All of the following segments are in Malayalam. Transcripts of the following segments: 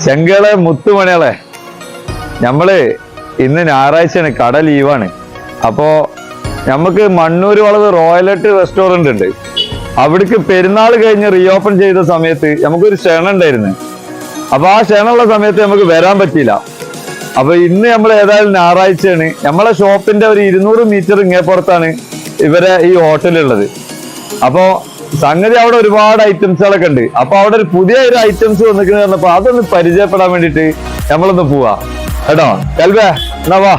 ചെങ്കളെ മുത്തുമണികളെ, നമ്മള് ഇന്ന് ഞായറാഴ്ചയാണ്, കട ലീവാണ്. അപ്പോ നമുക്ക് മണ്ണൂര് വളവ് റോയലറ്റ് റെസ്റ്റോറന്റ് ഉണ്ട്. അവിടേക്ക് പെരുന്നാൾ കഴിഞ്ഞ് റീഓപ്പൺ ചെയ്ത സമയത്ത് നമുക്കൊരു ക്ഷണം ഉണ്ടായിരുന്നു. അപ്പൊ ആ ക്ഷണമുള്ള സമയത്ത് നമുക്ക് വരാൻ പറ്റിയില്ല. അപ്പൊ ഇന്ന് നമ്മൾ ഏതായാലും ഞായറാഴ്ചയാണ്. നമ്മളെ ഷോപ്പിന്റെ ഒരു 200 മീറ്റർ ഇങ്ങേപ്പുറത്താണ് ഇവരെ ഈ ഹോട്ടലുള്ളത്. അപ്പോ സംഗതി അവിടെ ഒരുപാട് ഐറ്റംസുകളൊക്കെ ഉണ്ട്. അപ്പൊ അവിടെ ഒരു പുതിയ ഒരു ഐറ്റംസ് വന്നിരിക്കുന്നത് പറഞ്ഞപ്പോ അതൊന്ന് പരിചയപ്പെടാൻ വേണ്ടിട്ട് നമ്മളൊന്ന് പോവാ കേട്ടോ. കൽബേ എന്നാ വാ.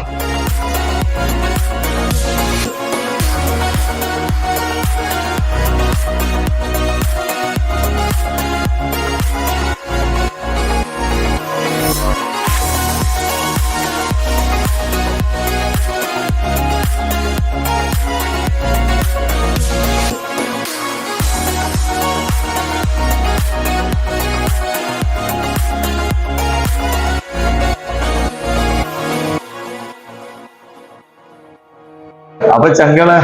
അപ്പൊ ചങ്കളെ,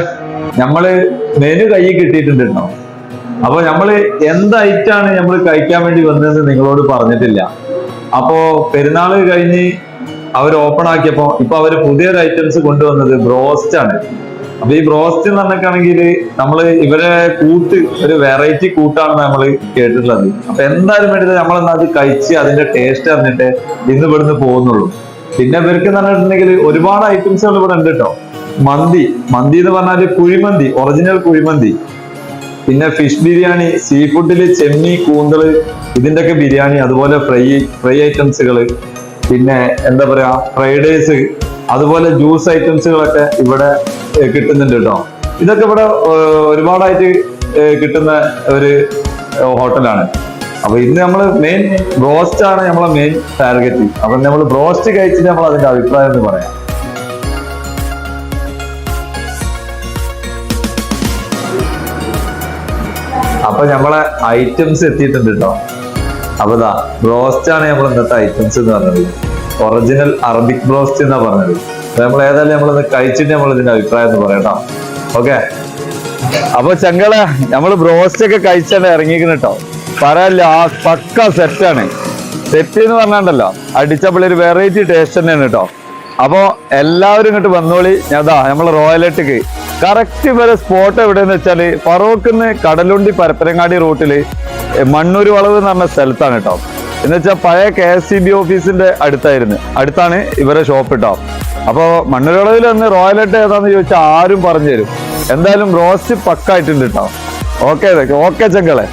നമ്മള് മെനു കയ്യിൽ കിട്ടിയിട്ടുണ്ടോ? അപ്പൊ നമ്മള് എന്ത് ഐറ്റാണ് നമ്മൾ കഴിക്കാൻ വേണ്ടി വന്നതെന്ന് നിങ്ങളോട് പറഞ്ഞിട്ടില്ല. അപ്പോ പെരുന്നാള് കഴിഞ്ഞ് അവർ ഓപ്പൺ ആക്കിയപ്പോ ഇപ്പൊ അവര് പുതിയൊരു ഐറ്റംസ് കൊണ്ടുവന്നത് ബ്രോസ്റ്റ് ആണ്. അപ്പൊ ഈ ബ്രോസ്റ്റ് എന്ന് പറഞ്ഞിട്ടാണെങ്കിൽ നമ്മള് ഇവരെ കൂട്ട് ഒരു വെറൈറ്റി കൂട്ടാണെന്ന് നമ്മൾ കേട്ടിട്ടുള്ളത്. അപ്പൊ എന്തായാലും വേണ്ടി നമ്മളെന്നാ അത് കഴിച്ച് അതിന്റെ ടേസ്റ്റ് അറിഞ്ഞിട്ട് ഇന്ന് ഇവിടുന്ന് പോകുന്നുള്ളൂ. പിന്നെ ഇവർക്ക് എന്ന് പറഞ്ഞിട്ടുണ്ടെങ്കിൽ ഒരുപാട് ഐറ്റംസുകൾ ഇവിടെ ഉണ്ട് കേട്ടോ. മന്തി എന്ന് പറഞ്ഞാല് കുഴിമന്തി, ഒറിജിനൽ കുഴിമന്തി. പിന്നെ ഫിഷ് ബിരിയാണി, സീ ഫുഡില് ചെമ്മീൻ, കൂന്തള്, ഇതിന്റെയൊക്കെ ബിരിയാണി, അതുപോലെ ഫ്രൈ ഐറ്റംസുകള്, പിന്നെ എന്താ പറയാ ഫ്രൈഡ് റൈസ്, അതുപോലെ ജ്യൂസ് ഐറ്റംസുകളൊക്കെ ഇവിടെ കിട്ടുന്നുണ്ട് കേട്ടോ. ഇതൊക്കെ ഇവിടെ ഒരുപാടായിട്ട് കിട്ടുന്ന ഒരു ഹോട്ടലാണ്. അപ്പൊ ഇന്ന് നമ്മള് മെയിൻ ബ്രോസ്റ്റ് ആണ് നമ്മളെ മെയിൻ ടാർഗറ്റ്. അപ്പൊ നമ്മൾ ബ്രോസ്റ്റ് കഴിച്ചിട്ട് നമ്മൾ അതിന്റെ അഭിപ്രായം എന്ന് പറയാം. അപ്പൊ നമ്മളെ ഐറ്റംസ് എത്തിയിട്ടുണ്ട് കേട്ടോ. അപ്പൊ ഇതാ ബ്രോസ്റ്റ് ആണ് നമ്മൾ ഇന്നത്തെ ഐറ്റംസ് എന്ന് പറഞ്ഞത്. ഒറിജിനൽ അറബിക് ബ്രോസ്റ്റ് എന്നാ പറഞ്ഞത്. നമ്മൾ ഏതായാലും നമ്മളിന്ന് കഴിച്ചിട്ട് നമ്മൾ ഇതിന്റെ അഭിപ്രായം എന്ന് പറയാം കേട്ടോ. ഓക്കെ. അപ്പൊ ചങ്കളെ, നമ്മള് ബ്രോസ്റ്റ് ഒക്കെ കഴിച്ചാണ് ഇറങ്ങിയിരിക്കുന്നു കേട്ടോ. പറയല്ല, ആ പക്ക സെറ്റാണ്. സെറ്റ് എന്ന് പറഞ്ഞാണ്ടല്ലോ, അടിച്ചപ്പോൾ ഒരു വെറൈറ്റി ടേസ്റ്റ് തന്നെയാണ് കേട്ടോ. അപ്പൊ എല്ലാവരും ഇങ്ങോട്ട് വന്നോളി. ഞാതാ നമ്മള് റോയലറ്റിക്ക് കറക്റ്റ് വരെ സ്പോട്ട് എവിടെയെന്ന് വെച്ചാല് ഫറോക്കിന്ന് കടലുണ്ടി പരപ്പനങ്ങാടി റൂട്ടില് മണ്ണൂര് വളവ് എന്ന് പറഞ്ഞ സ്ഥലത്താണ് കേട്ടോ. എന്ന് വെച്ചാൽ പഴയ KSCB ഓഫീസിന്റെ അടുത്താണ് ഇവരെ ഷോപ്പ് കേട്ടോ. അപ്പൊ മണ്ണൂര് വളവിൽ വന്ന് റോയലറ്റ് ഏതാന്ന് ചോദിച്ചാൽ ആരും പറഞ്ഞു തരും. എന്തായാലും റോസ്റ്റ് പക്കായിട്ടുണ്ട് കേട്ടോ. ഓക്കെ ചെങ്കളെ.